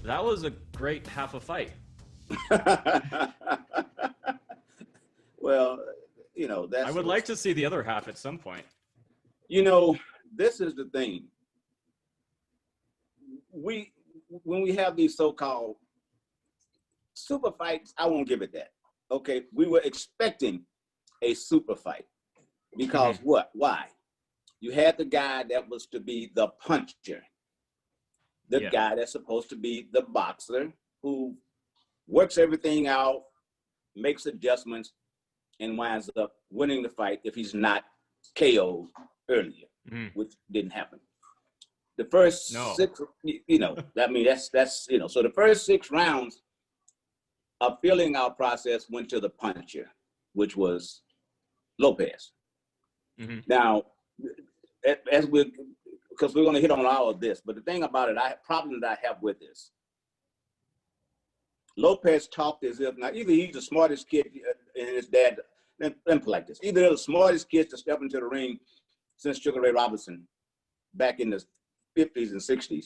That was a great half a fight. Well, I that's would like to see the other half at some point. you know, this is the thing. We when we have these so-called super fights, I won't give it that. Okay, we were expecting a super fight because what? Why? You had the guy that was to be the puncher, the guy that's supposed to be the boxer who works everything out, makes adjustments, and winds up winning the fight if he's not KO'd earlier, which didn't happen. The first six, so the first 6 rounds of filling out process went to the puncher, which was Lopez. Now, as because we're going to hit on all of this, but the thing about it, problem that I have with this, Lopez talked as if, now either he's the smartest kid and his dad, let me put like this, either they're the smartest kids to step into the ring since Sugar Ray Robinson back in the 50s and 60s,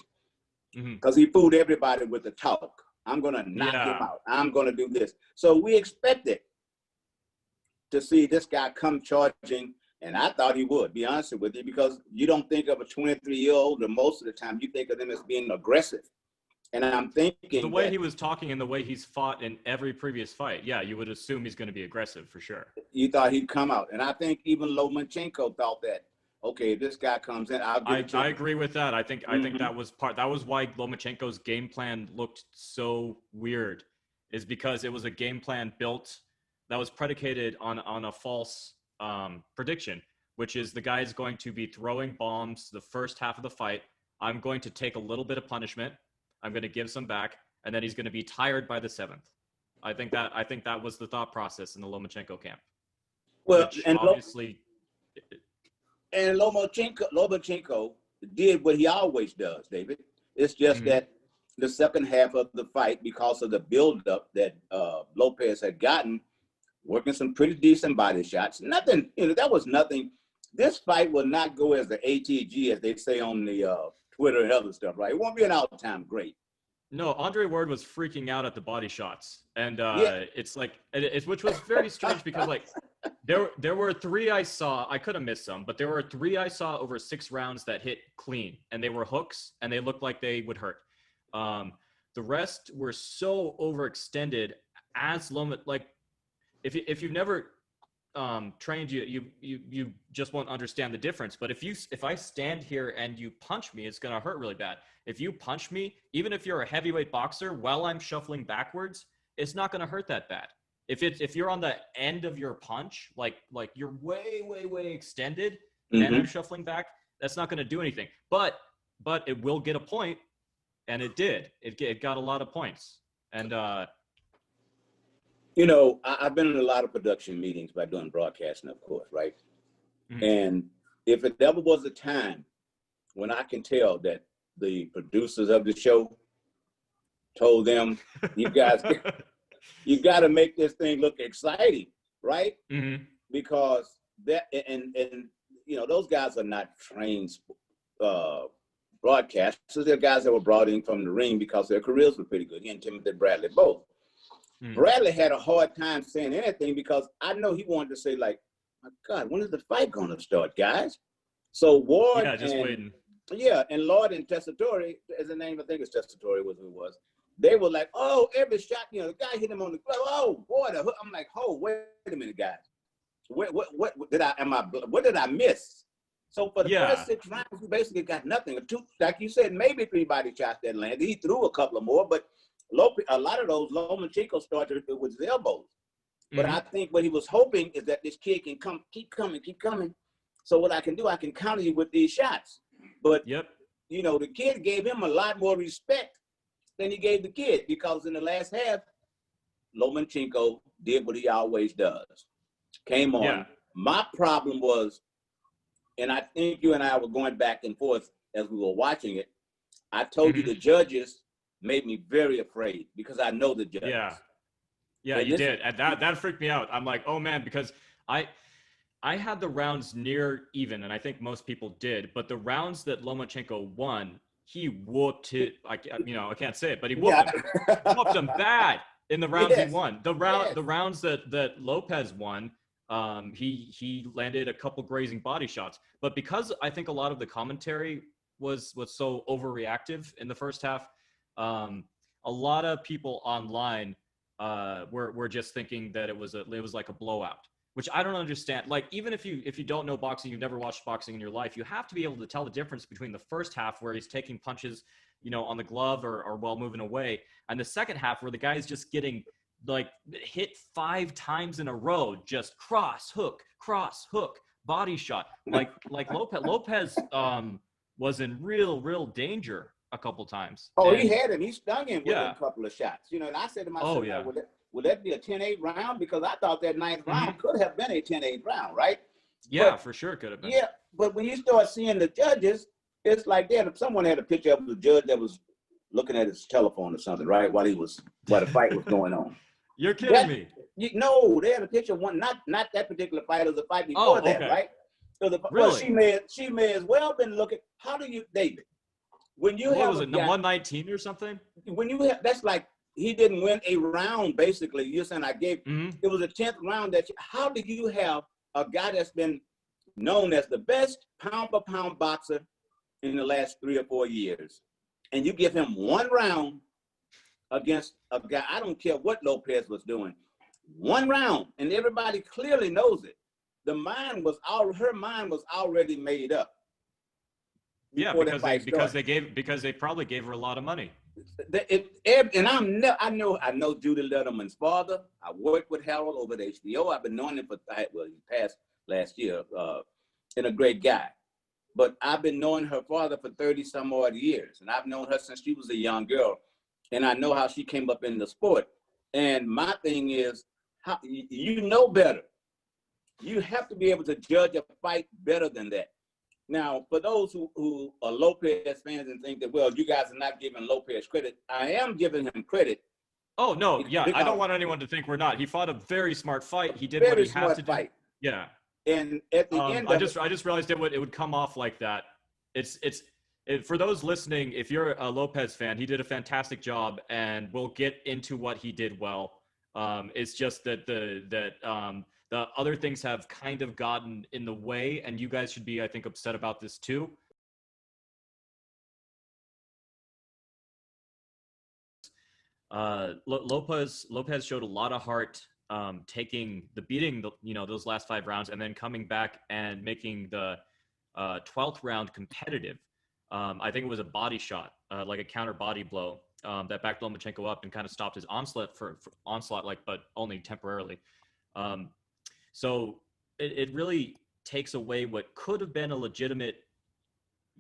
because he fooled everybody with the talk. I'm going to knock him out. I'm going to do this. So we expected to see this guy come charging, and I thought he would, be honest with you, because you don't think of a 23-year-old, or most of the time you think of them as being aggressive. And I'm thinking the way he was talking and the way he's fought in every previous fight, you would assume he's going to be aggressive for sure. You thought he'd come out. And I think even Lomachenko thought that, okay, if this guy comes in, I'll give it to him. I agree with that. I think that was why Lomachenko's game plan looked so weird, is because it was a game plan built that was predicated on a false prediction, which is the guy is going to be throwing bombs the first half of the fight. I'm going to take a little bit of punishment. I'm going to give some back, and then he's going to be tired by the 7th. I think that was the thought process in the Lomachenko camp. Well, and obviously, and Lomachenko did what he always does, David. It's just that the second half of the fight, because of the buildup that Lopez had gotten, working some pretty decent body shots. Nothing, that was nothing. This fight will not go as the ATG, as they say on the Twitter and other stuff, right? It won't be an all-time great. No, Andre Ward was freaking out at the body shots, and it's like which was very strange because like there were 3 I saw. I could have missed some, but there were 3 I saw over 6 rounds that hit clean, and they were hooks, and they looked like they would hurt. The rest were so overextended. As Loma, like if you've never trained, you just won't understand the difference. But if I stand here and you punch me, it's gonna hurt really bad. If you punch me, even if you're a heavyweight boxer, while I'm shuffling backwards, it's not gonna hurt that bad. If you're on the end of your punch, like you're way extended, and I'm shuffling back, that's not gonna do anything. But it will get a point, and it did. It got a lot of points, and I've been in a lot of production meetings by doing broadcasting, of course, right? And if it ever was a time when I can tell that the producers of the show told them, you guys, you got to make this thing look exciting, right? Because that, and those guys are not trained broadcasters. They're guys that were brought in from the ring because their careers were pretty good. He and Timothy Bradley both. Bradley had a hard time saying anything because I know he wanted to say, like, my God, when is the fight going to start, guys? So Ward waiting. Yeah, and Lord and Tessitore, as the name, I think it's Tessitore was who it was. They were like, oh, every shot, the guy hit him on the glove. Oh, boy, I'm like, oh, wait a minute, guys. What did I miss? So for the first 6 rounds, we basically got nothing. 2, like you said, maybe 3 body shots that landed. He threw a couple of more, but a lot of those Lomachenko started with his elbows. But I think what he was hoping is that this kid can keep coming. So what I can do, I can counter you with these shots. But, the kid gave him a lot more respect than he gave the kid, because in the last half, Lomachenko did what he always does. Came on. Yeah. My problem was, and I think you and I were going back and forth as we were watching it, I told you the judges made me very afraid because I know the judges. Yeah, you did. And that freaked me out. I'm like, oh man, because I had the rounds near even, and I think most people did, but the rounds that Lomachenko won, he whooped it. I can't say it, but he Yeah. whooped him bad in the rounds he Yes. won. The rounds that Lopez won, he landed a couple grazing body shots. But because I think a lot of the commentary was so overreactive in the first half, a lot of people online were just thinking that it was like a blowout, which I don't understand. Like, even if you don't know boxing, you've never watched boxing in your life, you have to be able to tell the difference between the first half where he's taking punches, on the glove or while moving away, and the second half where the guy is just getting like hit 5 times in a row, just cross hook, body shot. Like Lopez was in real danger a couple times. Oh, and, he had him. He stung him with yeah. a couple of shots. And I said to myself, Oh, yeah. would that be a 10-8 round? Because I thought that ninth round could have been a 10-8 round, right? Yeah, but, for sure it could have been. Yeah, but when you start seeing the judges, it's like that. Someone had a picture of the judge that was looking at his telephone or something, right, while the fight was going on. You're kidding me. No, they had a picture of one, not that particular fight, it was a fight before that, right? So really? Well, she may as well been looking. How do you, David? When you what was it, the 119 or something? When you have, that's like he didn't win a round, basically. You're saying it was a 10th round. How do you have a guy that's been known as the best pound-for-pound boxer in the last 3 or 4 years, and you give him 1 round against a guy, I don't care what Lopez was doing, 1 round, and everybody clearly knows it. Her mind was already made up. Yeah, because they probably gave her a lot of money. And I know Judy Letterman's father. I worked with Harold over at HBO. I've been knowing him he passed last year, and a great guy. But I've been knowing her father for 30 some odd years, and I've known her since she was a young girl, and I know how she came up in the sport. And my thing is, how you know better. You have to be able to judge a fight better than that. Now, for those who are Lopez fans and think that, well, you guys are not giving Lopez credit, I am giving him credit. Oh, no, yeah, I don't want anyone to think we're not. He fought a very smart fight. He did what he had to do. Yeah. And at the end I just realized it would come off like that. For those listening, if you're a Lopez fan, he did a fantastic job, and we'll get into what he did well. It's just that the other things have kind of gotten in the way, and you guys should be, I think, upset about this too. Lopez showed a lot of heart, beating those last 5 rounds, and then coming back and making the 12th round competitive. I think it was a body shot, like a counter body blow, that backed Lomachenko up and kind of stopped his onslaught but only temporarily. So it really takes away what could have been a legitimate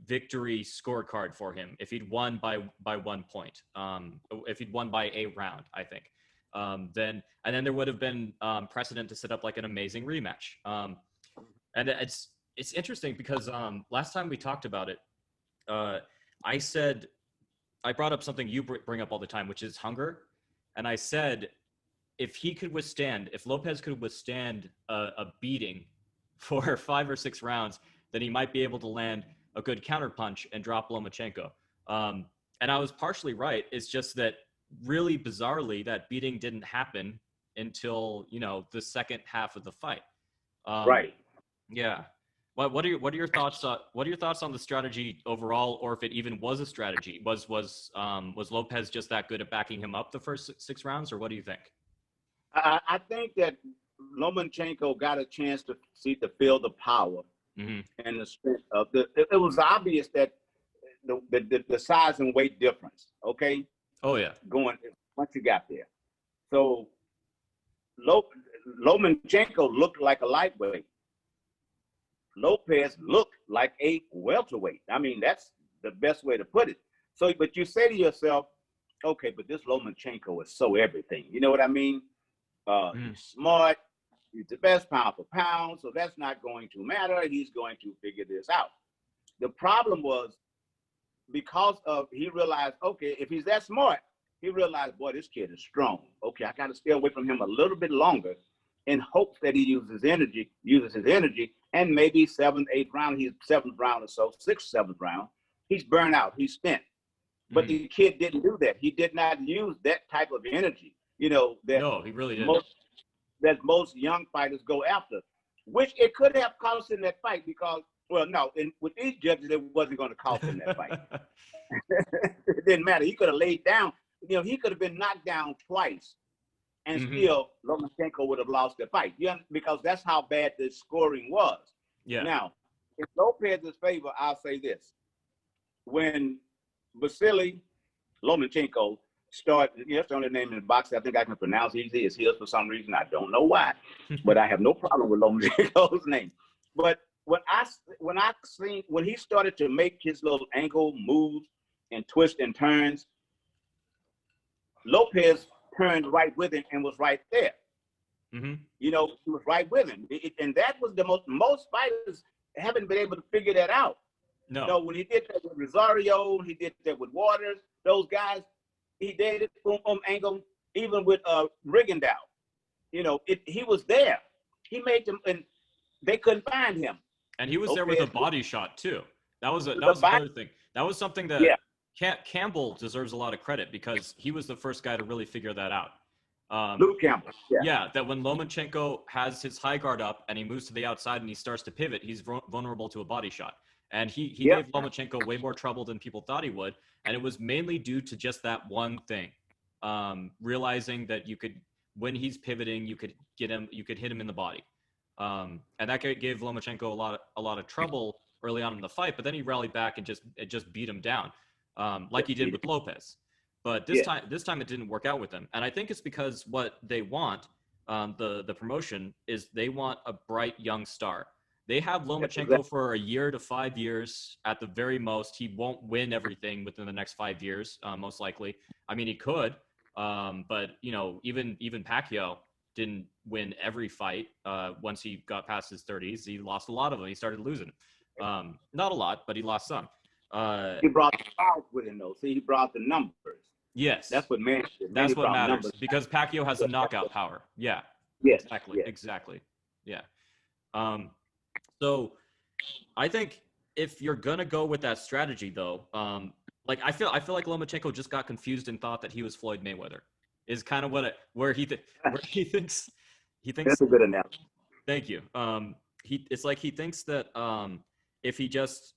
victory scorecard for him if he'd won by 1 point. If he'd won by a round, I think. Then there would have been precedent to set up like an amazing rematch. And it's interesting because last time we talked about it, I brought up something you bring up all the time, which is hunger. And I said, if Lopez could withstand a beating for 5 or 6 rounds, then he might be able to land a good counterpunch and drop Lomachenko. And I was partially right. It's just that really bizarrely, that beating didn't happen until, the second half of the fight. Right. Yeah. What are your thoughts? What are your thoughts on the strategy overall, or if it even was a strategy? Was Lopez just that good at backing him up the first 6 rounds, or what do you think? I think that Lomachenko got a chance to feel the power and the strength of it was obvious that the size and weight difference. Okay. Oh yeah. Once you got there, so Lomachenko looked like a lightweight. Lopez looked like a welterweight. I mean, that's the best way to put it. So, but you say to yourself, okay, but this Lomachenko is so everything. You know what I mean? He's smart. He's the best pound for pound. So that's not going to matter. He's going to figure this out. The problem was because he realized, okay, if he's that smart, he realized, boy, this kid is strong. Okay, I got to stay away from him a little bit longer in hopes that he uses his energy, and maybe 7th, 8th round, he's 7th round or so, 6th, 7th round, he's burned out, he's spent. But the kid didn't do that. He did not use that type of energy, you know, that No, he really didn't. most young fighters go after, which it could have cost him that fight because, well, no, with these judges, it wasn't going to cost him that fight. It didn't matter. He could have laid down. You know, he could have been knocked down twice, and still Lomachenko would have lost the fight. Yeah, because that's how bad the scoring was. Yeah. Now, in Lopez's favor, I'll say this: when Vasyl Lomachenko started, that's the only name in the box I think I can pronounce easy. It's his for some reason. I don't know why, but I have no problem with Lomachenko's name. But when he started to make his little angle moves and twists and turns, Lopez turned right with him and was right there. You know, he was right with him, and that was the most fighters haven't been able to figure that out. No. You know, when he did that with Rosario, he did that with Waters, those guys, he did it, angle, even with Rigondeaux. You know, he was there. He made them, and they couldn't find him. And he was there with a body shot too. That was another thing. That was something that Campbell deserves a lot of credit because he was the first guy to really figure that out. Luke Campbell. Yeah, that when Lomachenko has his high guard up and he moves to the outside and he starts to pivot, he's vulnerable to a body shot. And he gave Lomachenko way more trouble than people thought he would. And it was mainly due to just that one thing. Realizing that you could, when he's pivoting, you could hit him in the body. And that gave Lomachenko a lot of trouble early on in the fight, but then he rallied back and just beat him down. Like he did with Lopez. But this time it didn't work out with him. And I think it's because what they want, the promotion, is they want a bright young star. They have Lomachenko for a year to 5 years at the very most. He won't win everything within the next 5 years, most likely. I mean, he could, but you know, even Pacquiao didn't win every fight. Once he got past his 30s, he lost a lot of them. He started losing. Not a lot, but he lost some. He brought the crowd with him, though. See, he brought the numbers. Yes, that's what matters. That's what matters because Pacquiao has a knockout power. Yeah. Yes. Exactly. Yeah. So I think if you're gonna go with that strategy, though, like I feel like Lomachenko just got confused and thought that he was Floyd Mayweather. Is kind of where he thinks. That's a good analogy. Thank you. It's like he thinks that if he just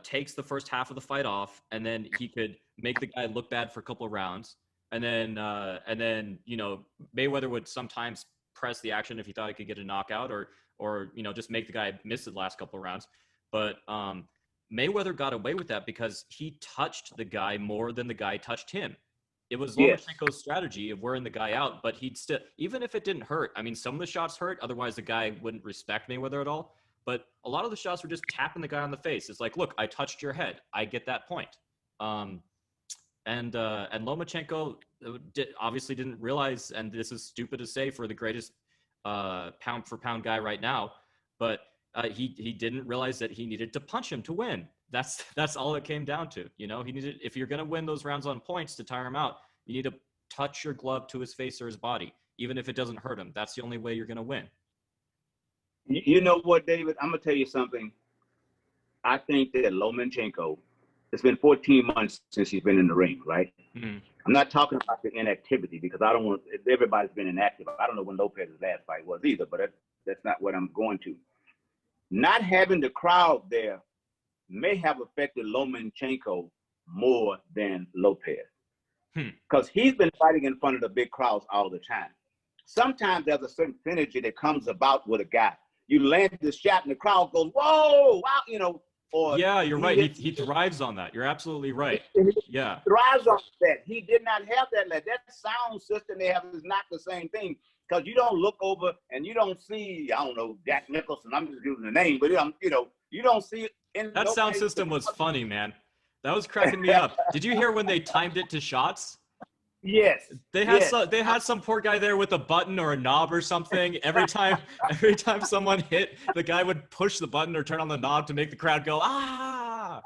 takes the first half of the fight off, and then he could make the guy look bad for a couple of rounds, and then Mayweather would sometimes press the action if he thought he could get a knockout, or just make the guy miss the last couple of rounds. But Mayweather got away with that because he touched the guy more than the guy touched him. It was Lomachenko's strategy of wearing the guy out, but he'd still, even if it didn't hurt, I mean, some of the shots hurt, otherwise the guy wouldn't respect Mayweather at all. But a lot of the shots were just tapping the guy on the face. It's like, look, I touched your head. I get that point. And Lomachenko obviously didn't realize, and this is stupid to say for the greatest pound for pound guy right now, but he didn't realize that he needed to punch him to win. That's all it came down to. He needed, if you're going to win those rounds on points to tire him out, you need to touch your glove to his face or his body, even if it doesn't hurt him. That's the only way you're going to win. You know what, David? I'm going to tell you something. I think that Lomachenko, it's been 14 months since he's been in the ring, right? Mm-hmm. I'm not talking about the inactivity because I don't want, everybody's been inactive. I don't know when Lopez's last fight was either, but that's not what I'm going to. Not having the crowd there may have affected Lomachenko more than Lopez. Because he's been fighting in front of the big crowds all the time. Sometimes there's a certain synergy that comes about with a guy. You land this shot and the crowd goes, whoa, wow, or yeah, you're right. He thrives on that. You're absolutely right. Yeah. He thrives on that. He did not have that. That sound system they have is not the same thing. Because you don't look over and you don't see, I don't know, Jack Nicholson. I'm just using the name, but you don't see it. That sound system was funny, man. That was cracking me up. Did you hear when they timed it to shots? Yes. They had some poor guy there with a button or a knob or something. Every time someone hit, the guy would push the button or turn on the knob to make the crowd go, ah.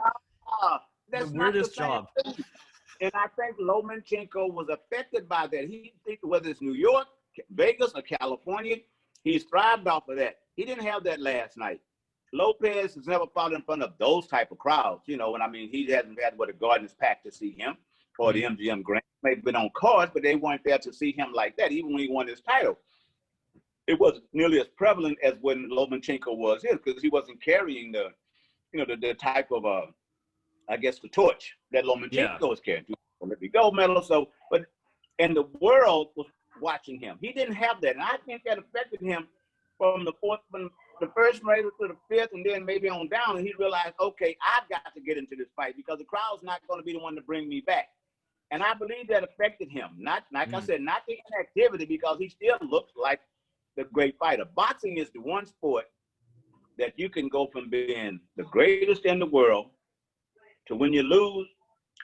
That's the weirdest job. And I think Lomachenko was affected by that. He thinks whether it's New York, Vegas, or California, he's thrived off of that. He didn't have that last night. Lopez has never fought in front of those type of crowds, you know. And I mean, he hasn't had what a Gardens packed to see him, or the MGM Grand. Maybe been on cards, but they weren't there to see him like that. Even when he won his title, it wasn't nearly as prevalent as when Lomachenko was here, because he wasn't carrying the, you know, the type of I guess the torch that Lomachenko was carrying. Olympic gold medal. So, but and the world was watching him. He didn't have that, and I think that affected him from the first race to the fifth, and then maybe on down. And he realized, okay, I've got to get into this fight because the crowd's not going to be the one to bring me back. And I believe that affected him. Not like I said, not the inactivity, because he still looks like the great fighter. Boxing is the one sport that you can go from being the greatest in the world to when you lose,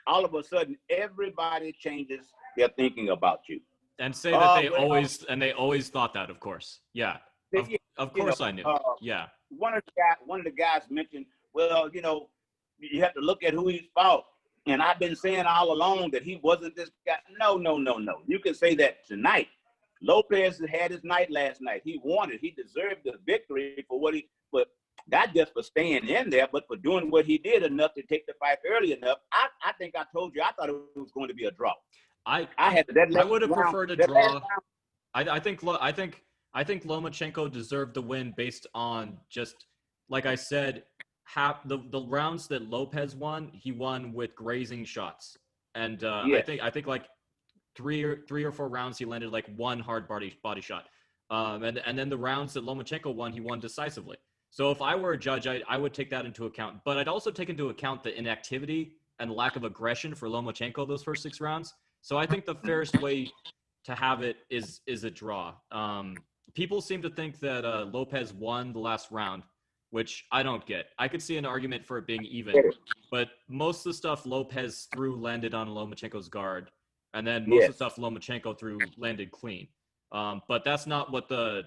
all of a sudden everybody changes their thinking about you. And say that they always thought that, of course. Yeah. Of course, I knew. Yeah. One of the guys mentioned, well, you know, you have to look at who he's fought. And I've been saying all along that he wasn't this guy. No. You can say that tonight. Lopez had his night last night. He won it. He deserved the victory for what but not just for staying in there, but for doing what he did enough to take the fight early enough. I think I told you, I thought it was going to be a draw. I would have preferred a draw. I think Lomachenko deserved the win based on, just like I said, half the rounds that Lopez won, he won with grazing shots. And yes. I think like three or four rounds he landed like one hard body shot. And then the rounds that Lomachenko won, he won decisively. So if I were a judge, I would take that into account. But I'd also take into account the inactivity and lack of aggression for Lomachenko those first 6 rounds. So I think the fairest way to have it is a draw. People seem to think that Lopez won the last round, which I don't get. I could see an argument for it being even, but most of the stuff Lopez threw landed on Lomachenko's guard, and then most of the stuff Lomachenko threw landed clean. But that's not what the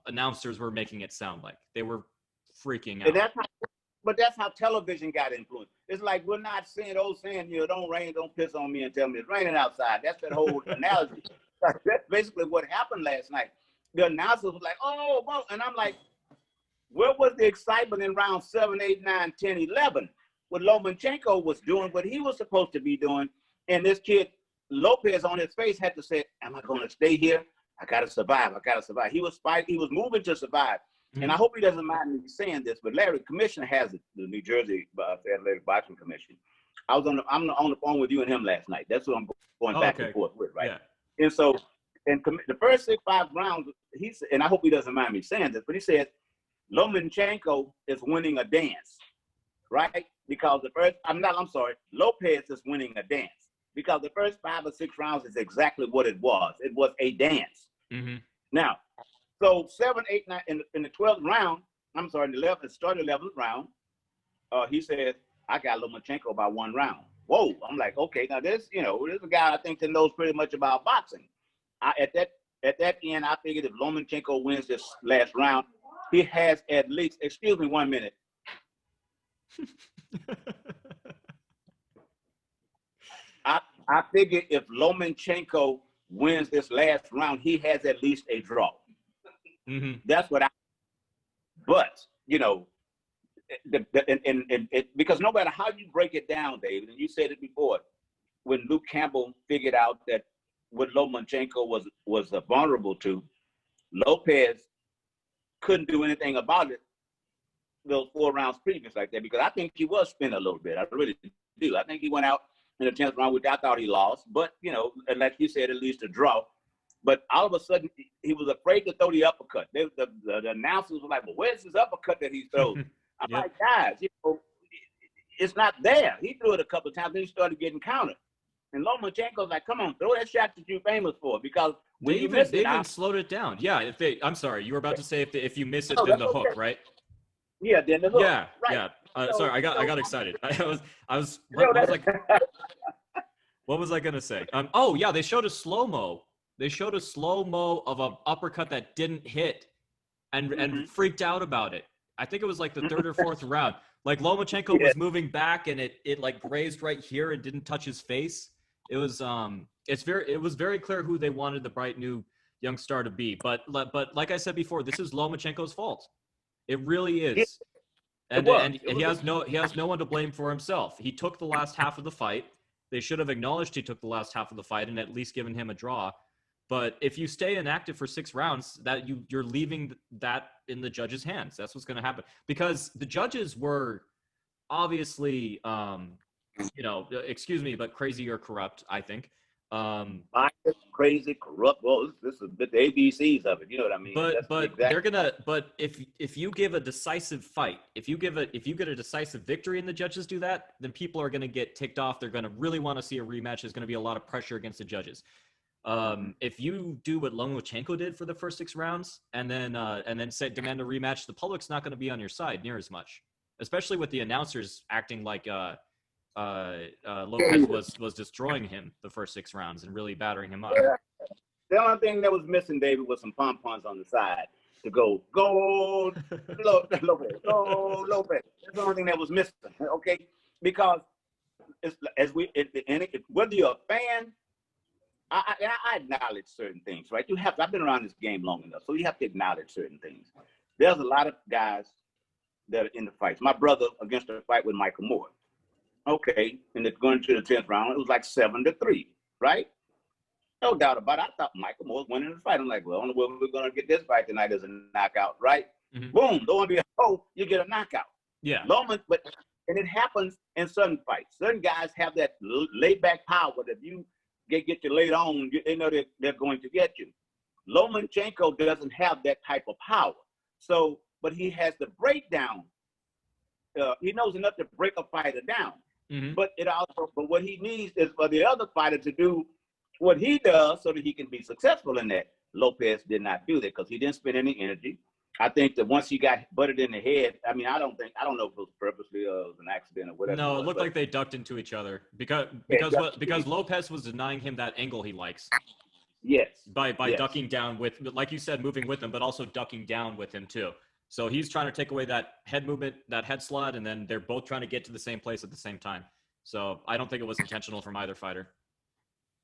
announcers were making it sound like. They were freaking out. But that's how television got influenced. It's like we're not saying, you know, don't rain, don't piss on me and tell me it's raining outside. That's that whole analogy. That's basically what happened last night. The announcers was like, oh, well, and I'm like, where was the excitement in round 7, 8, 9, 10, 11? When Lomachenko was doing what he was supposed to be doing, and this kid, Lopez, on his face had to say, am I going to stay here? I got to survive. He was fighting. He was moving to survive. And I hope he doesn't mind me saying this, but Larry, Commissioner has it, the New Jersey Athletic Boxing Commission. I'm on the phone with you and him last night. That's what I'm going back and forth with, right? Yeah. And so, the first 5 rounds, he said, and I hope he doesn't mind me saying this, but he said Lomachenko is winning a dance, right? Because Lopez is winning a dance because the first 5 or 6 rounds is exactly what it was. It was a dance. Mm-hmm. Now, so 7, 8, 9 in the 12th round, in the 11th round, he said, I got Lomachenko by 1 round. Whoa, I'm like, okay, now this is a guy I think that knows pretty much about boxing. At that end, I figured if Lomachenko wins this last round, he has at least, excuse me 1 minute. I figured if Lomachenko wins this last round, he has at least a draw. Mm-hmm. That's what but, you know, because no matter how you break it down, David, and you said it before, when Luke Campbell figured out that what Lomachenko was vulnerable to, Lopez couldn't do anything about it those 4 rounds previous like that, because I think he was spinning a little bit. I really do. I think he went out in the 10th round, which I thought he lost, but, you know, like you said, at least a draw. But all of a sudden, he was afraid to throw the uppercut. The announcers were like, well, where's his uppercut that he throws? I'm like, guys, you know, it's not there. He threw it a couple of times, then he started getting countered. And Lomachenko's like, come on, throw that shot that you're famous for, because when you miss it, they even slowed it down. Yeah, I'm sorry, you were about to say if you miss it, then the hook, right? Yeah, then the hook. Yeah, right. Yeah. Sorry, I got excited. What was I gonna say? Oh yeah, they showed a slow-mo. They showed a slow-mo of an uppercut that didn't hit, and freaked out about it. I think it was like the 3rd or 4th round. Like Lomachenko was moving back, and it like grazed right here and didn't touch his face. It was it was very clear who they wanted the bright new young star to be. But like I said before, this is Lomachenko's fault. It really is. And he has no one to blame for himself. He took the last half of the fight. They should have acknowledged he took the last half of the fight and at least given him a draw. But if you stay inactive for 6 rounds, that you're leaving that in the judges' hands. That's what's going to happen, because the judges were obviously, excuse me, but crazy or corrupt, I think. Crazy, corrupt. Well, this is the ABCs of it. You know what I mean? But they're gonna. But if you give a decisive fight, if you get a decisive victory and the judges do that, then people are gonna get ticked off. They're gonna really want to see a rematch. There's gonna be a lot of pressure against the judges. If you do what Lomachenko did for the first 6 rounds and then demand a rematch, the public's not going to be on your side near as much, especially with the announcers acting like Lopez was destroying him the first 6 rounds and really battering him up. Yeah. The only thing that was missing, David, was some pom-poms on the side to go Lopez, go Lopez. That's the only thing that was missing, okay? Because whether you're a fan, I acknowledge certain things, right? I've been around this game long enough, so you have to acknowledge certain things. There's a lot of guys that are in the fights. My brother against a fight with Michael Moore. Okay, and it's going to the 10th round. It was like 7-3, right? No doubt about it. I thought Michael Moore was winning the fight. I'm like, well, only way we're going to get this fight tonight is a knockout, right? Mm-hmm. Boom, don't want to be you get a knockout. Yeah. And it happens in certain fights. Certain guys have that laid-back power that if you get you laid on, they know they're going to get you. Lomachenko doesn't have that type of power. So, but he has the breakdown. He knows enough to break a fighter down. Mm-hmm. But what he needs is for the other fighter to do what he does so that he can be successful in that. Lopez did not do that because he didn't spend any energy. I think that once he got butted in the head, I mean, I don't know if it was purposely or it was an accident or whatever. No, it looked like they ducked into each other because Lopez was denying him that angle he likes. Yes. By ducking down with, like you said, moving with him, but also ducking down with him too. So he's trying to take away that head movement, that head slot, and then they're both trying to get to the same place at the same time. So I don't think it was intentional from either fighter.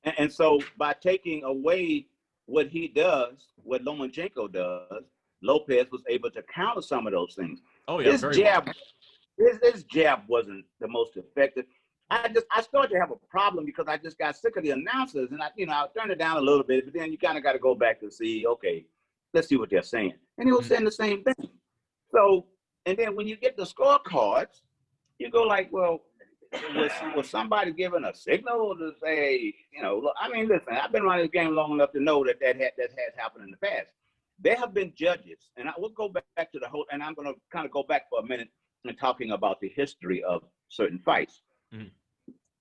And so by taking away what he does, what Lomachenko does, Lopez was able to counter some of those things. Oh yeah, his jab wasn't the most effective. I started to have a problem because I just got sick of the announcers, and I turned it down a little bit, but then you kind of got to go back and see, okay, let's see what they're saying. And he was saying the same thing. So, and then when you get the scorecards, you go like, well, was somebody giving a signal to say, look, I mean, listen, I've been around this game long enough to know that has happened in the past. There have been judges, and I will go back to the whole, and I'm going to kind of go back for a minute and talking about the history of certain fights. Mm-hmm.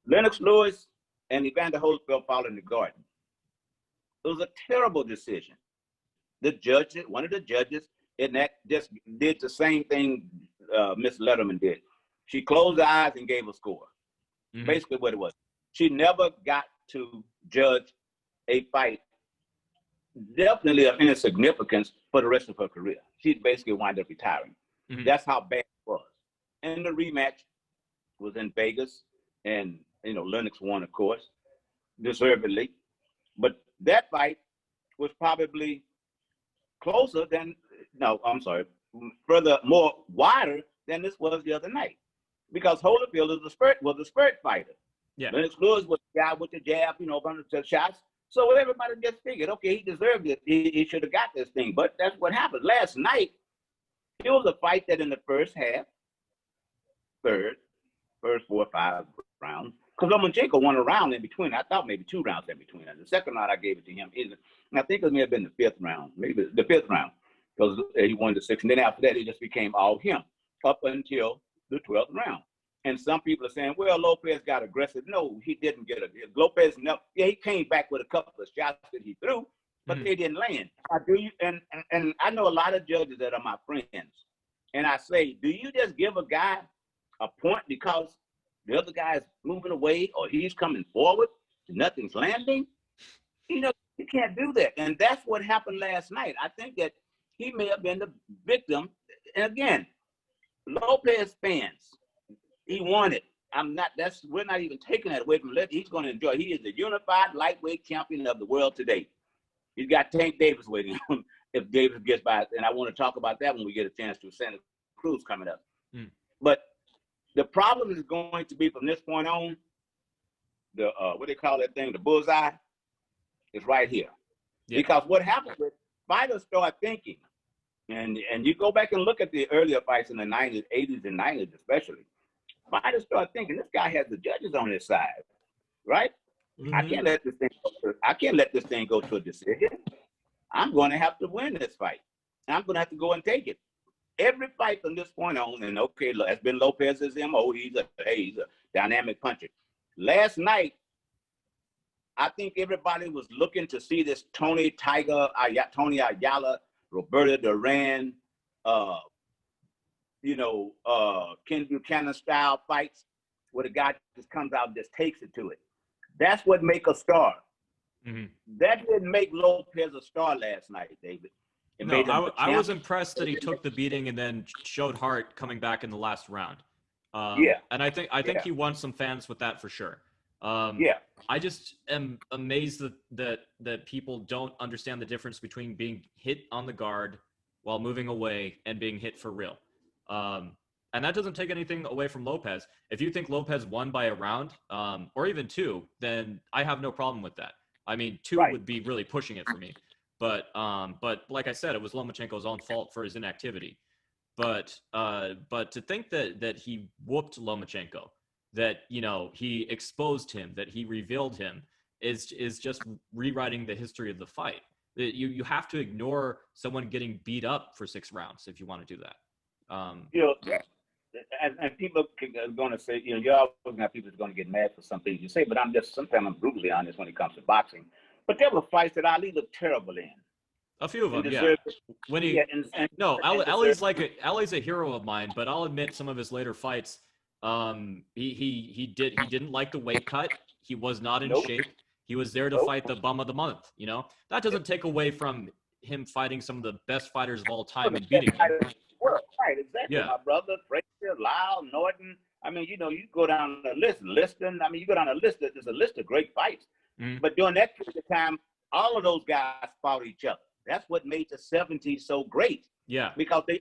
Lennox Lewis and Evander Holyfield fought in the Garden. It was a terrible decision. One of the judges, and that just did the same thing Miss Letterman did. She closed her eyes and gave a score. Mm-hmm. Basically what it was. She never got to judge a fight definitely of any significance for the rest of her career. She basically wound up retiring. Mm-hmm. That's how bad it was. And the rematch was in Vegas, and Lennox won, of course, deservedly. But that fight was probably more wider than this was the other night, because Holyfield was a spurt fighter. Yeah. Lennox Lewis was the guy with the jab, bunch of shots. So everybody just figured, okay, he deserved it. He should have got this thing. But that's what happened. Last night, it was a fight that in the first half, first 4 or 5 rounds, because Lomachenko won a round in between. I thought maybe 2 rounds in between. The second round, I gave it to him. And I think it may have been the 5th round, maybe the 5th round, because he won the 6th. And then after that, it just became all him up until the 12th round. And some people are saying, well, Lopez got aggressive. No, he didn't get aggressive. Lopez, he came back with a couple of shots that he threw, but they didn't land. And I know a lot of judges that are my friends. And I say, do you just give a guy a point because the other guy is moving away or he's coming forward and nothing's landing? You can't do that. And that's what happened last night. I think that he may have been the victim. And again, Lopez fans, he won it. We're not even taking that away from him. He's going to enjoy it. He is the unified lightweight champion of the world today. He's got Tank Davis waiting on him if Davis gets by. And I want to talk about that when we get a chance to Santa Cruz coming up. Mm. But the problem is going to be from this point on, the what they call that thing, the bullseye, is right here. Yeah. Because what happens is fighters start thinking, and you go back and look at the earlier fights in the 90s, 80s, and 90s especially. Fighters start thinking, this guy has the judges on his side, right? Mm-hmm. I can't let this thing go to a decision. I'm going to have to win this fight. I'm going to have to go and take it. Every fight from this point on, and okay, that's been Lopez's MO. He's a dynamic puncher. Last night, I think everybody was looking to see this Tony Ayala, Roberto Duran, Ken Buchanan style fights where the guy just comes out and just takes it to it. That's what make a star. Mm-hmm. That didn't make Lopez a star last night, David. I was impressed that he took the beating and then showed heart coming back in the last round. And I think he won some fans with that for sure. I just am amazed that people don't understand the difference between being hit on the guard while moving away and being hit for real. And that doesn't take anything away from Lopez. If you think Lopez won by a round, or even two, then I have no problem with that. I mean, two would be really pushing it for me. But like I said, it was Lomachenko's own fault for his inactivity. But to think that he whooped Lomachenko, that he exposed him, that he revealed him, is just rewriting the history of the fight. You have to ignore someone getting beat up for 6 rounds if you want to do that. And people are going to say, you're always going to have people who are going to get mad for some things you say, but sometimes I'm brutally honest when it comes to boxing. But there were fights that Ali looked terrible in. A few of them, yeah. When Ali's a hero of mine, but I'll admit some of his later fights, he didn't like the weight cut. He was not in shape. He was there to fight the bum of the month. That doesn't take away from him fighting some of the best fighters of all time and beating them. Right, exactly. Yeah. My brother, Frazier, Lyle, Norton. I mean, you go down the list, Liston. I mean, you go down the list. There's a list of great fights. Mm-hmm. But during that period of time, all of those guys fought each other. That's what made the 70s so great. Yeah. Because they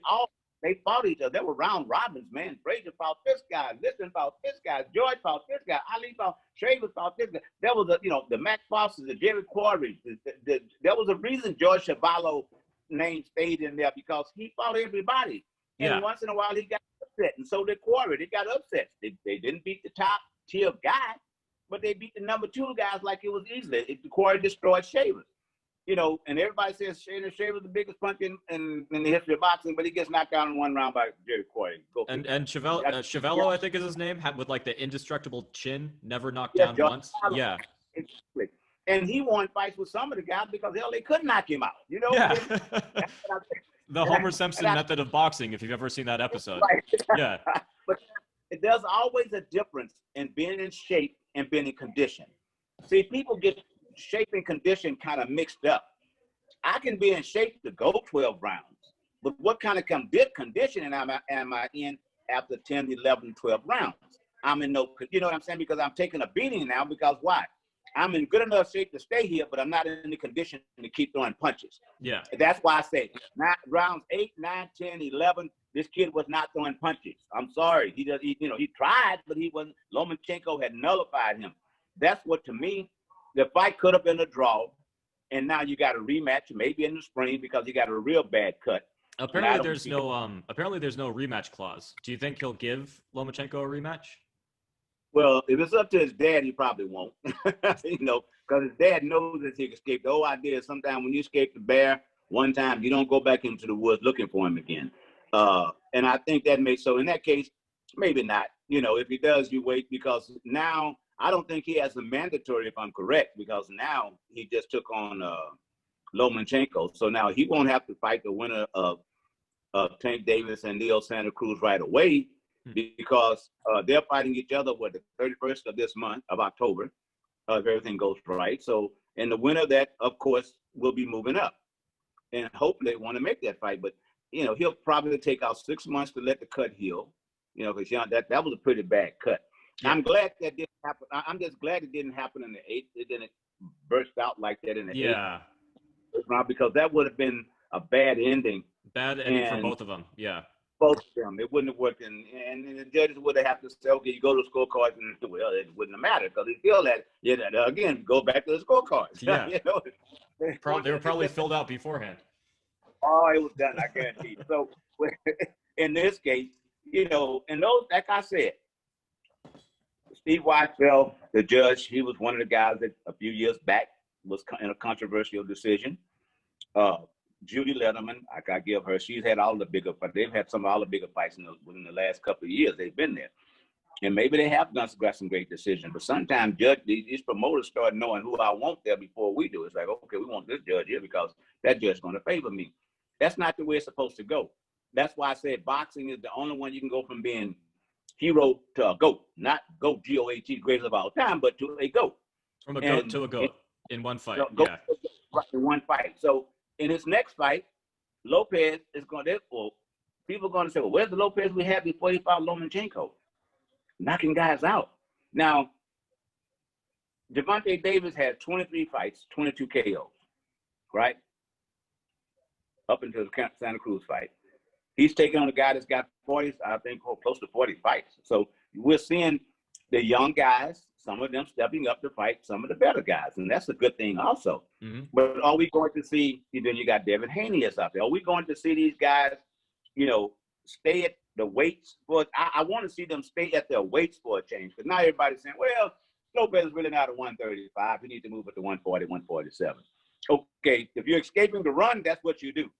fought each other. There were round robins, man. Frazier fought this guy. Liston fought this guy. George fought this guy. Ali fought. Shaver fought this guy. There was the Mac Fosters, the Jerry Quarries. There was a reason George Chavallo name stayed in there, because he fought everybody. And once in a while he got upset. And so did Quarry. They got upset. They didn't beat the top tier guy, but they beat the number 2 guys like it was easily. Quarry destroyed Shaver. And everybody says Shaver's the biggest punch in the history of boxing, but he gets knocked out in 1 round by Jerry Quarry. And Chavallo, I think is his name, with like the indestructible chin, never knocked down once. Yeah. Exactly. And he won fights with some of the guys because hell, they couldn't knock him out. Yeah. The Homer Simpson method of boxing, if you've ever seen that episode. Right. Yeah. But there's always a difference in being in shape and being in condition. See, people get shape and condition kind of mixed up. I can be in shape to go 12 rounds, but what kind of conditioning am I in after 10, 11, 12 rounds? I'm in no, you know what I'm saying? Because I'm taking a beating now, because why? I'm in good enough shape to stay here, but I'm not in the condition to keep throwing punches. Yeah. That's why I say rounds 8, 9, 10, 11, this kid was not throwing punches. I'm sorry. He tried, but he wasn't. Lomachenko had nullified him. That's what, to me, the fight could have been a draw. And now you got a rematch, maybe in the spring, because you got a real bad cut. Apparently there's no rematch clause. Do you think he'll give Lomachenko a rematch? Well, if it's up to his dad, he probably won't. Because his dad knows that he escaped. The whole idea is sometimes when you escape the bear one time, you don't go back into the woods looking for him again. And I think that makes, so in that case, maybe not. If he does, you wait, because now I don't think he has a mandatory, if I'm correct, because now he just took on Lomachenko. So now he won't have to fight the winner of Tank Davis and Leo Santa Cruz right away, because they're fighting each other the 31st of this month of October, if everything goes right. So, and the winner of that, of course, will be moving up, and hopefully they want to make that fight. But he'll probably take out 6 months to let the cut heal, because that was a pretty bad cut. Yeah. I'm glad that didn't happen. I'm just glad it didn't happen in the 8th. It didn't burst out like that in the 8th round, because that would have been a bad ending. Bad ending for both of them. Yeah. both of them. It wouldn't have worked, and the judges would have to say, okay, you go to the scorecards, and well, it wouldn't have mattered because they feel that, again, go back to the scorecards. Yeah. You know, they were probably filled out beforehand. Oh, it was done, I guarantee. So in this case, and those, like I said, Steve Weisfeld, the judge, he was one of the guys that a few years back was in a controversial decision. Judy Letterman, I gotta give her, she's had all the bigger, but they've had some of all the bigger fights within the last couple of years. They've been there. And maybe they have got some great decisions, but sometimes these promoters start knowing who I want there before we do. It's like, okay, we want this judge here because that judge is going to favor me. That's not the way it's supposed to go. That's why I said boxing is the only one you can go from being hero to a GOAT, not GOAT, G-O-A-T, greatest of all time, but to a GOAT. From a GOAT to a GOAT in one fight. Yeah. In one fight. So in his next fight, Lopez is going to, people are going to say, well, where's the Lopez we had before he fought Lomachenko? Knocking guys out. Now, Gervonta Davis had 23 fights, 22 KOs, right? Up until the Santa Cruz fight. He's taking on a guy that's got 40, I think, close to 40 fights. So we're seeing the young guys, some of them stepping up to fight some of the better guys, and that's a good thing also. Mm-hmm. But are we going to see, then you got Devin Haney out there, are we going to see these guys, stay at the weights for, I want to see them stay at their weights for a change, because now everybody's saying, well, Lopez is really not at 135. He needs to move it to 140, 147. Okay, if you're escaping the run, that's what you do.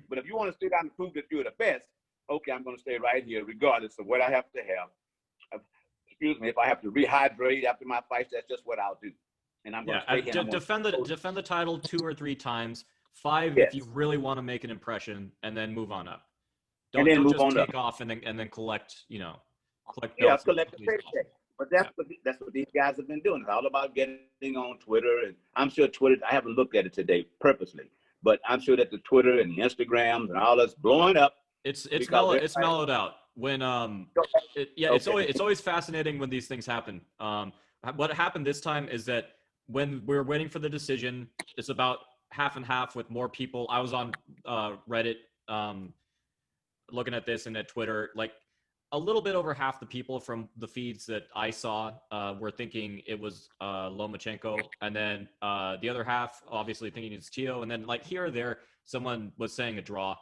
But if you want to stay down and prove that you're the best, okay, I'm going to stay right here regardless of what I have to have. Excuse me, if I have to rehydrate after my fights, that's just what I'll do. And I'm going to stay here. Defend the title 2 or 3 times, 5 if you really want to make an impression, and then move on up. Don't just take off and then collect, collect the paycheck. But that's what these guys have been doing. It's all about getting on Twitter, and I'm sure Twitter, I haven't looked at it today purposely, but I'm sure that the Twitter and the Instagrams and all that's blowing up. It's mellowed out. When it's always fascinating when these things happen. What happened this time is that when we're waiting for the decision, it's about half and half with more people. I was on Reddit looking at this and at Twitter, like a little bit over half the people from the feeds that I saw were thinking it was Lomachenko, and then the other half obviously thinking it's Teo, and then like here or there someone was saying a draw,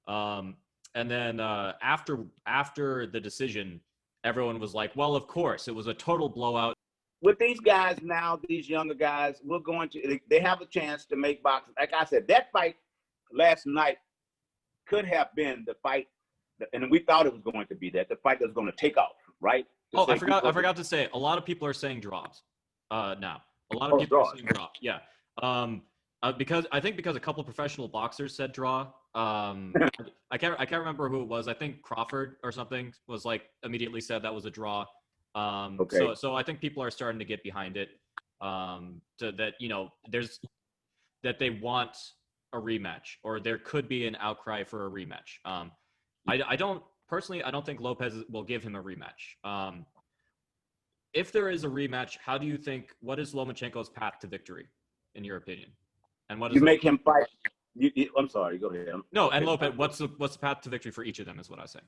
and then after the decision, everyone was like, well, of course it was a total blowout. With these guys now, these younger guys, they have a chance to make boxing. Like I said, that fight last night could have been the fight, and we thought it was going to be the fight that was going to take off, right? I forgot to say, a lot of people are saying draws now. A lot of people are saying draw. Yeah. Because a couple of professional boxers said draw. I can't remember who it was. I think Crawford or something was like immediately said that was a draw. So I think people are starting to get behind it. That they want a rematch, or there could be an outcry for a rematch. I don't think Lopez will give him a rematch. If there is a rematch, what is Lomachenko's path to victory, in your opinion? And what is make him fight? I'm sorry, go ahead. No, and Lopez, what's the path to victory for each of them is what I say.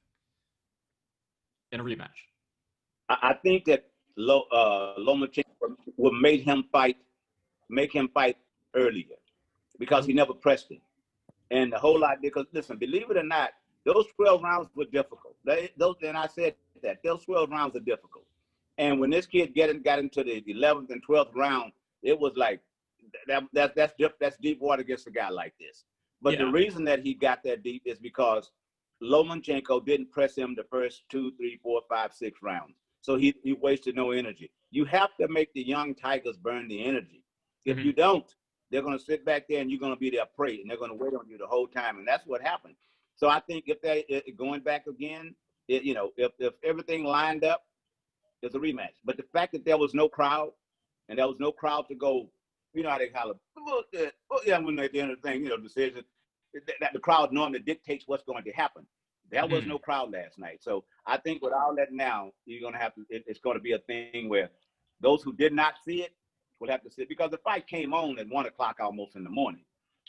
In a rematch. I think that Lomachenko will make him fight earlier, because he never pressed him. And the whole idea, because listen, believe it or not, those 12 rounds were difficult. And I said that those 12 rounds are difficult. And when this kid got into the 11th and 12th round, it was like that's deep water against a guy like this. But the reason that he got that deep is because Lomachenko didn't press him the first 2, 3, 4, 5, 6 rounds. So he wasted no energy. You have to make the young tigers burn the energy. If you don't, they're going to sit back there and you're going to be their prey, and they're going to wait on you the whole time. And that's what happened. So I think if they going back again, if everything lined up, it's a rematch. But the fact that there was no crowd, and there was no crowd to go, you know how they holler, when at the end of the thing, decision, that the crowd normally dictates what's going to happen. There was no crowd last night. So I think with all that now, you're going to have to, it's going to be a thing where those who did not see it will have to see it, because the fight came on at 1 o'clock almost in the morning.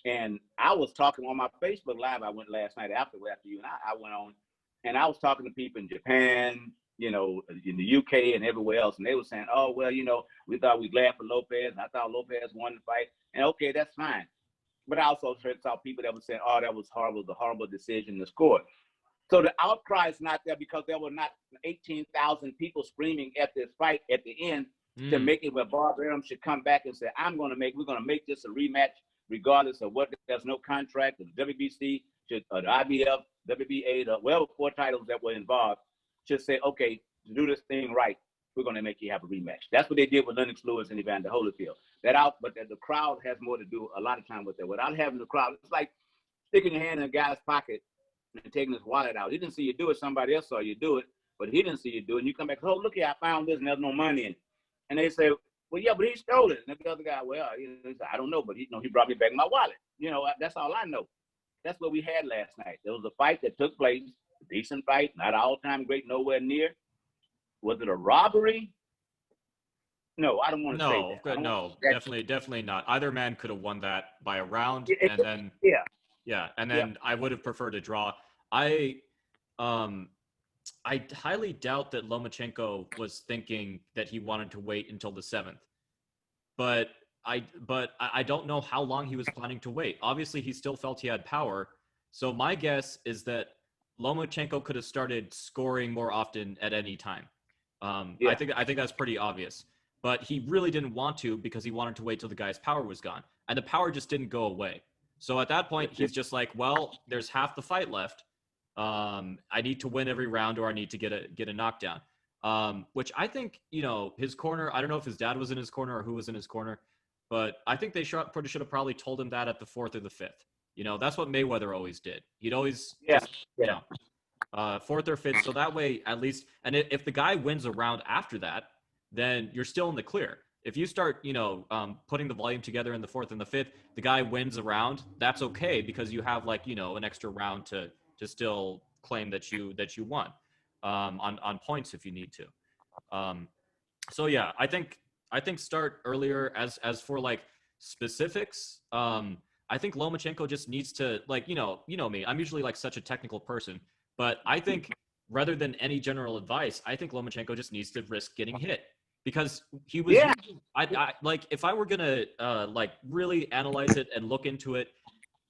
And I was talking on my Facebook Live. I went last night after you and I went on, And I was talking to people in Japan, you know, in the UK and everywhere else, and they were saying, oh, well, you know, we thought we glad for Lopez, and I thought Lopez won the fight. And okay, that's fine. But I also saw people that were saying, oh, that was horrible, the horrible decision to score. So the outcry is not there because there were not 18,000 people screaming at this fight at the end to make it where Bob Arum should come back and say, we're going to make this a rematch regardless of what, there's no contract, the WBC, the IBF, WBA, whatever 4 titles that were involved, should say, okay, to do this thing right, we're going to make you have a rematch. That's what they did with Lennox Lewis and Evander Holyfield. But the crowd has more to do a lot of time with that. Without having the crowd, it's like sticking your hand in a guy's pocket and taking his wallet out. He didn't see you do it. Somebody else saw you do it, but he didn't see you do it. And you come back, oh, look here, I found this and there's no money in it. And they say, well, yeah, but he stole it. And the other guy, well, I don't know, but he brought me back my wallet. You know, that's all I know. That's what we had last night. There was a fight that took place, a decent fight, not all-time great, nowhere near. Was it a robbery? No, I don't want to say that. No, definitely not. Either man could have won that by a round, and then I would have preferred a draw. I highly doubt that Lomachenko was thinking that he wanted to wait until the 7th, but I don't know how long he was planning to wait. Obviously, he still felt he had power, so my guess is that Lomachenko could have started scoring more often at any time. I think that's pretty obvious. But he really didn't want to because he wanted to wait till the guy's power was gone. And the power just didn't go away. So at that point, he's just like, well, there's half the fight left. I need to win every round or I need to get a knockdown. Which I think, you know, his corner, I don't know if his dad was in his corner or who was in his corner, but I think they should have probably told him that at the 4th or the 5th. You know, that's what Mayweather always did. He'd always you know, 4th or 5th. So that way, at least, and if the guy wins a round after that, then you're still in the clear. If you start, you know, putting the volume together in the 4th and the 5th, the guy wins a round, that's okay because you have, like, you know, an extra round to still claim that you won on points if you need to. So yeah, I think start earlier. As for like specifics, I think Lomachenko just needs to, like, you know me, I'm usually like such a technical person, but I think rather than any general advice, I think Lomachenko just needs to risk getting hit. Because he was, I like, if I were gonna like really analyze it and look into it,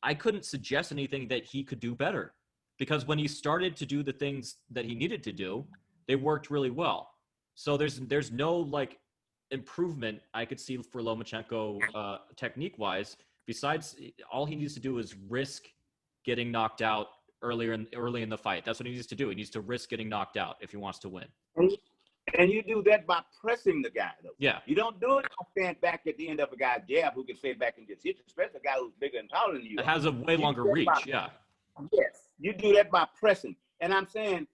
I couldn't suggest anything that he could do better. Because when he started to do the things that he needed to do, they worked really well. So there's no like improvement I could see for Lomachenko technique wise. Besides, all he needs to do is risk getting knocked out early in the fight. That's what he needs to do. He needs to risk getting knocked out if he wants to win. And you do that by pressing the guy, though. Yeah. You don't do it by stand back at the end of a guy's jab who can stay back and just hit you, especially a guy who's bigger and taller than you. It has a way longer reach, yeah. Yes. You do that by pressing. And I'm saying,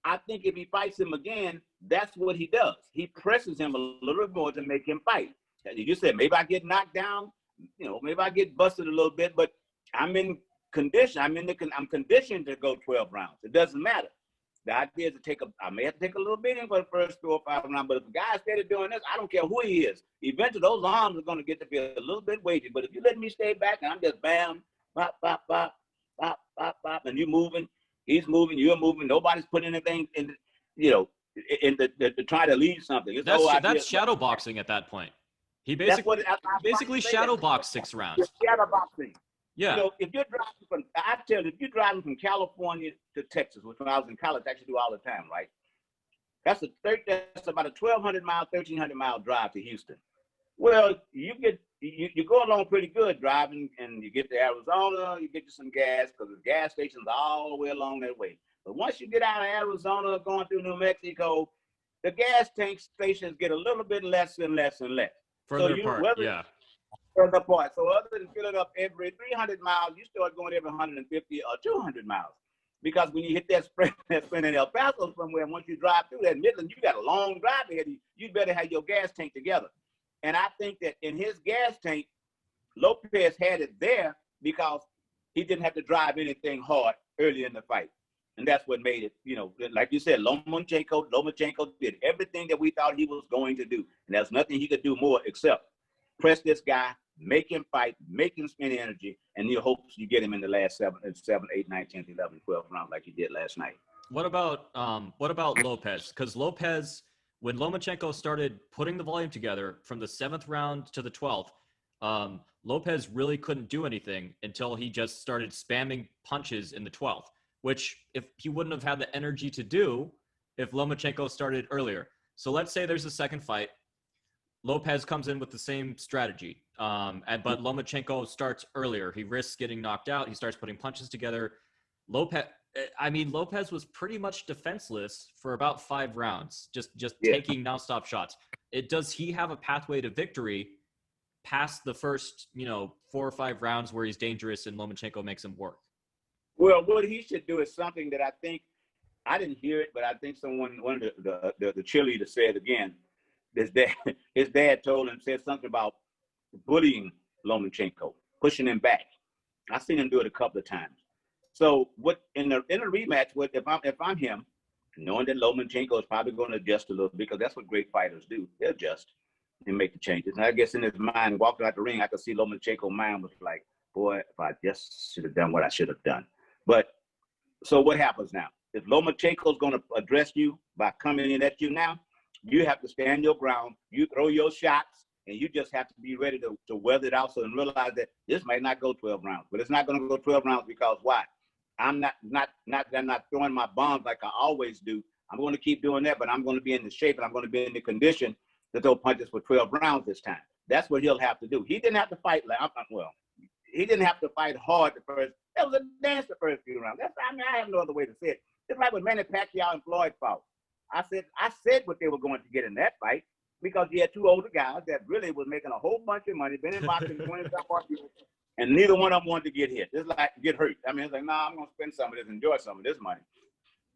I think if he fights him again, that's what he does. He presses him a little bit more to make him fight. As you said, maybe I get knocked down, you know, maybe I get busted a little bit, but I'm in condition. I'm conditioned to go 12 rounds. It doesn't matter. The idea is I may have to take a little beating for the first 4 or 5 rounds, but if a guy started doing this, I don't care who he is. Eventually, those arms are going to get to be a little bit weighty. But if you let me stay back and I'm just bam, bop, bop, bop, bop, bop, bop, and you're moving, he's moving, you're moving, nobody's putting anything in, you know, to try to leave something. That's shadow boxing at that point. He basically shadow boxed 6 rounds. Shadow boxing. Yeah. You know, if you're driving from California to Texas, which when I was in college, I actually do all the time, right? That's about a 1,200-mile, 1,300-mile drive to Houston. Well, you go along pretty good driving, and you get to Arizona, you get you some gas because the gas stations are all the way along that way. But once you get out of Arizona, going through New Mexico, the gas tank stations get a little bit less and less and less. Further apart, yeah. Further apart. So other than filling up every 300 miles, you start going every 150 or 200 miles. Because when you hit that sprint in El Paso somewhere, once you drive through that Midland, you got a long drive ahead of you. You better have your gas tank together. And I think that in his gas tank, Lopez had it there because he didn't have to drive anything hard early in the fight. And that's what made it, you know, like you said, Lomachenko did everything that we thought he was going to do. And there's nothing he could do more except press this guy, make him fight, make him spend energy, and you hope you get him in the last 7, 8, 9, 10, 11, 12 rounds like you did last night. What about Lopez? Because Lopez, when Lomachenko started putting the volume together from the 7th round to the 12th, Lopez really couldn't do anything until he just started spamming punches in the 12th, which if he wouldn't have had the energy to do if Lomachenko started earlier. So let's say there's a second fight. Lopez comes in with the same strategy, but Lomachenko starts earlier. He risks getting knocked out. He starts putting punches together. Lopez was pretty much defenseless for about 5 rounds, just Yeah. taking nonstop shots. Does he have a pathway to victory past the first, 4 or 5 rounds where he's dangerous and Lomachenko makes him work? Well, what he should do is something that I think I didn't hear it, but I think one of the cheerleaders said again. His dad said something about bullying Lomachenko, pushing him back. I've seen him do it a couple of times. So what in a rematch, if I'm him, knowing that Lomachenko is probably going to adjust a little, because that's what great fighters do. They adjust and make the changes. And I guess in his mind, walking out the ring, I could see Lomachenko's mind was like, boy, if I just should have done what I should have done. But so what happens now? If Lomachenko's going to address you by coming in at you now, you have to stand your ground. You throw your shots, and you just have to be ready to weather it out and realize that this might not go 12 rounds. But it's not going to go 12 rounds because why? I'm not throwing my bombs like I always do. I'm going to keep doing that, but I'm going to be in the shape and I'm going to be in the condition to throw punches for 12 rounds this time. That's what he'll have to do. He didn't have to fight he didn't have to fight hard the first. That was a dance the first few rounds. I have no other way to say it. It's like when Manny Pacquiao and Floyd fought. I said what they were going to get in that fight because you had 2 older guys that really was making a whole bunch of money, been in boxing 20-some years, and neither one of them wanted to get hit. It's like get hurt. I mean, it's like, nah, I'm going to spend some of this, enjoy some of this money.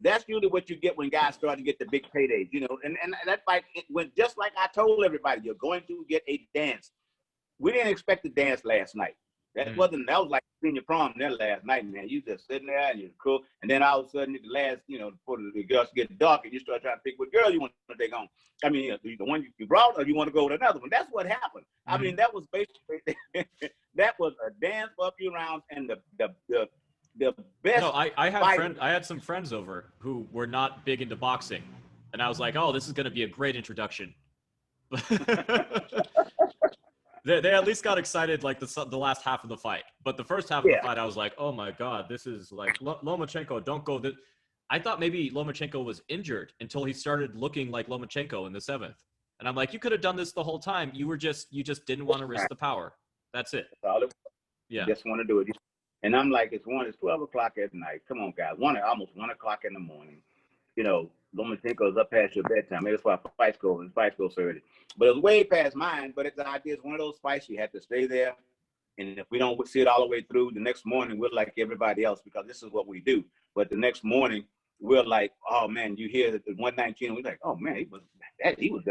That's usually what you get when guys start to get the big paydays, And that fight went just like I told everybody, you're going to get a dance. We didn't expect the dance last night. That was like senior prom there last night, man. You just sitting there and you're cool. And then all of a sudden at the last, before the girls get dark and you start trying to pick what girl you want to take on. I mean, the one you brought or you want to go with another one. That's what happened. I mean, that was basically, that was a dance for a few rounds and the best. No, I had some friends over who were not big into boxing. And I was like, oh, this is going to be a great introduction. They at least got excited like the last half of the fight. But the first half of the fight, I was like, oh my God, this is like Lomachenko, don't go. I thought maybe Lomachenko was injured until he started looking like Lomachenko in the 7th. And I'm like, you could have done this the whole time. You just didn't want to risk the power. That's it. That's all it was. Yeah. Just want to do it. And I'm like, it's 12 o'clock at night. Come on, guys. Almost 1 o'clock in the morning. Lomachenko's up past your bedtime. Maybe that's why fights go so early. But it was way past mine. But the idea is one of those fights you have to stay there. And if we don't see it all the way through, the next morning we're like everybody else because this is what we do. But the next morning we're like, oh man, you hear that the 119. We're like, oh man, he was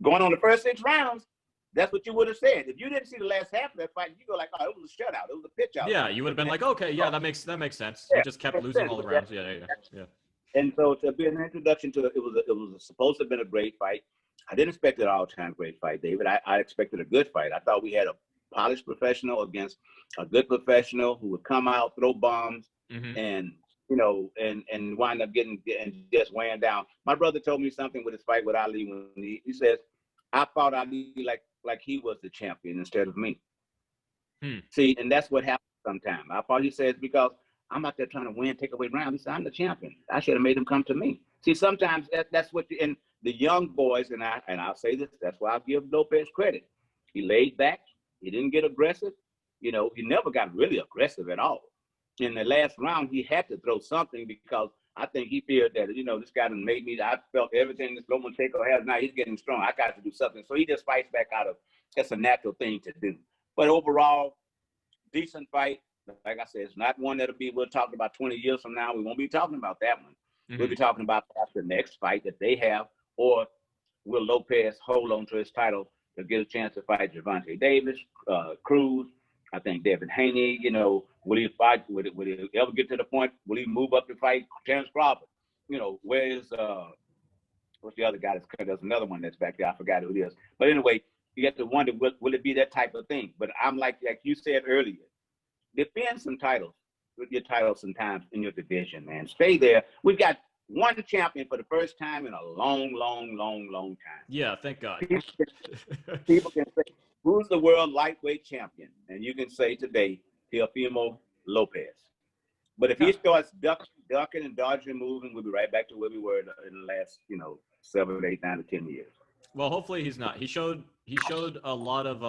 going on the first 6 rounds. That's what you would have said. If you didn't see the last half of that fight, you go like, oh, it was a shutout. It was a pitch out. Yeah, you would have been like, okay, yeah, that makes sense. Yeah, he just kept losing all the rounds. Yeah. And so to be an introduction to it was supposed to have been a great fight. I didn't expect an all-time great fight, David. I expected a good fight. I thought we had a polished professional against a good professional who would come out, throw bombs, and wind up getting just weighing down. My brother told me something with his fight with Ali when he says, I fought Ali like he was the champion instead of me. See, and that's what happens sometimes. I thought he says because I'm out there trying to win, take away rounds. He said, I'm the champion. I should have made him come to me. See, sometimes that's what and the young boys, and I'll say this, that's why I give Lopez credit. He laid back. He didn't get aggressive. He never got really aggressive at all. In the last round, he had to throw something because I think he feared that, this guy done made me, I felt everything this Lomachenko has now, he's getting strong. I got to do something. So he just fights back out of, that's a natural thing to do. But overall, decent fight. Like I said, it's not one we'll talk about 20 years from now. We won't be talking about that one. We'll be talking about the next fight that they have, or will Lopez hold on to his title to get a chance to fight Gervonta Davis, Cruz, I think Devin Haney, will he fight? Will he ever get to the point? Will he move up to fight Terrence Crawford? Where is, what's the other guy there's another one that's back there. I forgot who it is. But anyway, you have to wonder, will it be that type of thing? But I'm like you said earlier, defend some titles with your titles sometimes in your division, man. Stay there. We've got one champion for the first time in a long, long, long, long time. Yeah, thank God. People can say, who's the world lightweight champion? And you can say today, Teofimo Lopez. But if he starts ducking and dodging and moving, we'll be right back to where we were in the last, 7, 8, 9 to 10 years. Well, hopefully he's not. He showed a lot of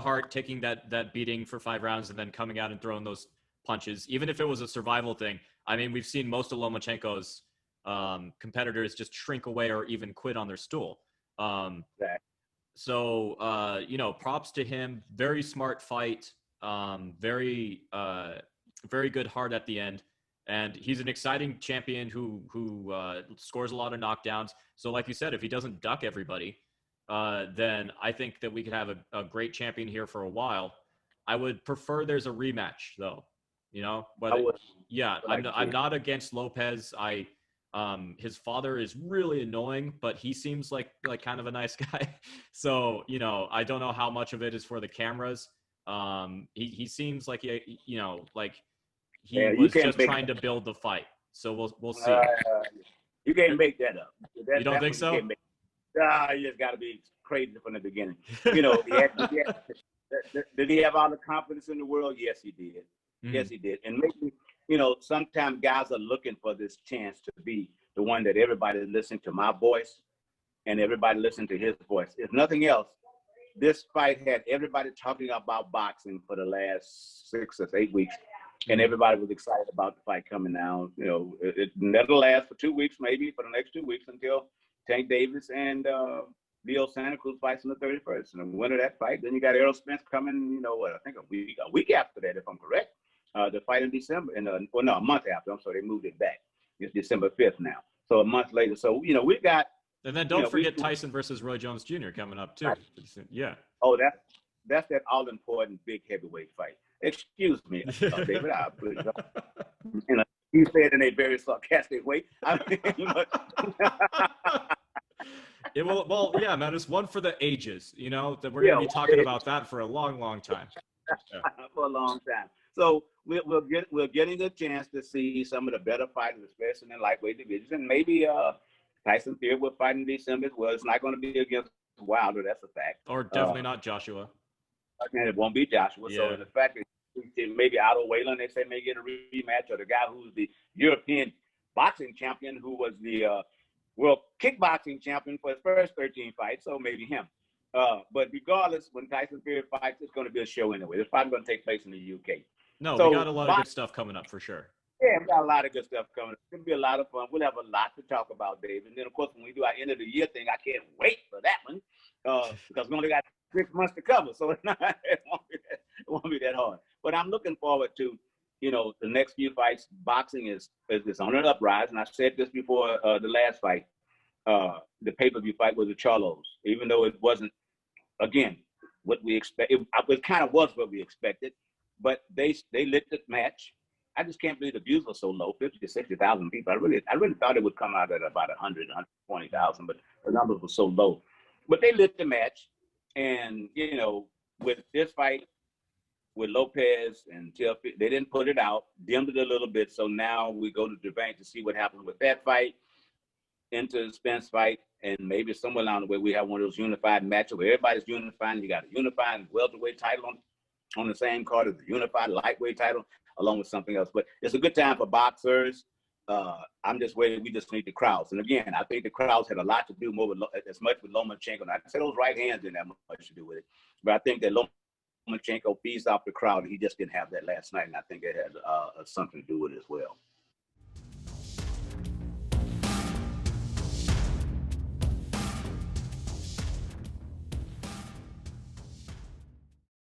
heart taking that beating for 5 rounds and then coming out and throwing those punches, even if it was a survival thing. I mean, we've seen most of Lomachenko's competitors just shrink away or even quit on their stool. So, props to him. Very smart fight. Very good heart at the end. And he's an exciting champion who scores a lot of knockdowns. So like you said, if he doesn't duck everybody, then I think that we could have a great champion here for a while. I would prefer there's a rematch, though. I'm not against Lopez. His father is really annoying, but he seems like kind of a nice guy. So, I don't know how much of it is for the cameras. He seems like he was just trying to build the fight. So we'll see. You can't make that up. You don't think so? You just got to be crazy from the beginning. Did he have all the confidence in the world? Yes, he did. Mm-hmm. Yes, he did. And maybe, sometimes guys are looking for this chance to be the one that everybody listening to my voice and everybody listening to his voice. If nothing else, this fight had everybody talking about boxing for the last 6 or 8 weeks. And everybody was excited about the fight coming down. That'll last for 2 weeks, maybe for the next 2 weeks until Tank Davis and Leo Santa Cruz fights on the 31st. And the winner of that fight, then you got Errol Spence coming, I think a week after that, if I'm correct. The fight in December, a month after. I'm sorry, they moved it back. It's December 5th now. So a month later. So, we've got. And then don't forget Tyson versus Roy Jones Jr. coming up, too. Right. Yeah. Oh, that's that all-important big heavyweight fight. Excuse me, David. You said in a very sarcastic way. It will. Well, yeah, man. It's one for the ages. That we're gonna be talking about that for a long, long time. Yeah. For a long time. So we're getting the chance to see some of the better fighters, especially in the lightweight division, and maybe Tyson Fury will fight in December as well. It's not going to be against Wilder. That's a fact. Or definitely not Joshua. And it won't be Joshua. Yeah. So the fact that maybe Otto Whalen, they say, may get a rematch, or the guy who's the European boxing champion, who was the world kickboxing champion for his first 13 fights, so maybe him. But regardless, when Tyson Fury fights, it's going to be a show anyway. It's probably going to take place in the UK. No, so, we got a lot of good stuff coming up for sure. Yeah, we got a lot of good stuff coming up. It's going to be a lot of fun. We'll have a lot to talk about, Dave. And then, of course, when we do our end of the year thing, I can't wait for that one because we only got 6 months to cover, so it won't be that hard. But I'm looking forward to, the next few fights. Boxing is on an uprise, and I said this before the last fight. The pay-per-view fight was the Charlos, even though it wasn't, again, what we expected. It kind of was what we expected, but they lit the match. I just can't believe the views were so low, 50 to 60,000 people. I really thought it would come out at about 100, 120,000, but the numbers were so low. But they lit the match, and with this fight with Lopez and Teofimo, they didn't put it out, dimmed it a little bit. So now we go to the bank to see what happens with that fight, into the Spence fight, and maybe somewhere along the way we have one of those unified matches where everybody's unifying. You got a unified welterweight title on the same card as the unified lightweight title, along with something else. But it's a good time for boxers. I'm just waiting. We just need the crowds. And again, I think the crowds had a lot to do more with as much with Lomachenko. And I say those right hands didn't have much to do with it, but I think that Lomachenko feeds off the crowd. He just didn't have that last night, and I think it had something to do with it as well.